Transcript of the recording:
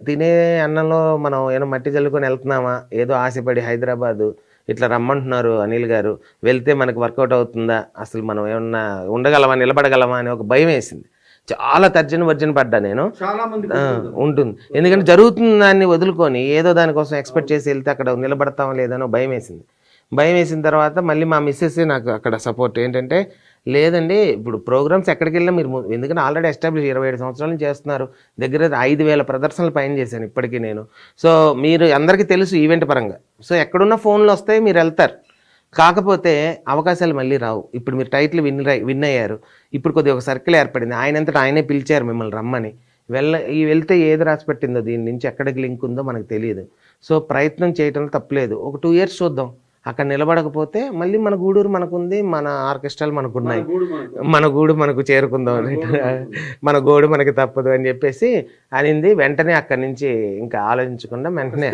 తినే అన్నంలో మనం ఏమైనా మట్టి చల్లుకొని వెళ్తున్నామా, ఏదో ఆశపడి హైదరాబాదు ఇట్లా రమ్మంటున్నారు అనిల్ గారు, వెళ్తే మనకు వర్కౌట్ అవుతుందా, అసలు మనం ఏమన్నా ఉండగలమా, నిలబడగలమా అని ఒక భయం వేసింది. చాలా తర్జన పడ్డా నేను. ఉంటుంది, ఎందుకంటే జరుగుతున్న దాన్ని వదులుకొని ఏదో దానికోసం ఎక్స్పెక్ట్ చేసి వెళ్తే అక్కడ నిలబడతాం లేదనో భయం వేసింది. భయం వేసిన తర్వాత మళ్ళీ మా మిస్సెస్ నాకు అక్కడ సపోర్ట్ ఏంటంటే, లేదండి ఇప్పుడు ప్రోగ్రామ్స్ ఎక్కడికి వెళ్ళినా మీరు ఎందుకంటే ఆల్రెడీ ఎస్టాబ్లిష్ 27 సంవత్సరాల నుంచి చేస్తున్నారు, దగ్గర 5,000 ప్రదర్శనలు పైన చేశాను ఇప్పటికీ నేను. సో మీరు అందరికీ తెలుసు ఈవెంట్ పరంగా, సో ఎక్కడున్న ఫోన్లు వస్తాయి, మీరు వెళ్తారు. కాకపోతే అవకాశాలు మళ్ళీ రావు. ఇప్పుడు మీరు టైటిల్ విన్ అయ్యారు, ఇప్పుడు కొద్దిగా ఒక సర్కిల్ ఏర్పడింది, ఆయనంతటా ఆయనే పిలిచారు మిమ్మల్ని రమ్మని. వెళ్తే ఏది రాసి పెట్టిందో దీని నుంచి ఎక్కడికి లింక్ ఉందో మనకు తెలియదు. సో ప్రయత్నం చేయటం తప్పలేదు, ఒక 2 years చూద్దాం. అక్కడ నిలబడకపోతే మళ్ళీ మన గూడూరు మనకుంది, మన ఆర్కెస్ట్రాలు మనకున్నాయి, మన గూడు మనకు చేరుకుందాం, మన గోడు మనకి తప్పదు అని చెప్పేసి అనింది. వెంటనే అక్కడి నుంచి ఇంకా ఆలోచించకుండా వెంటనే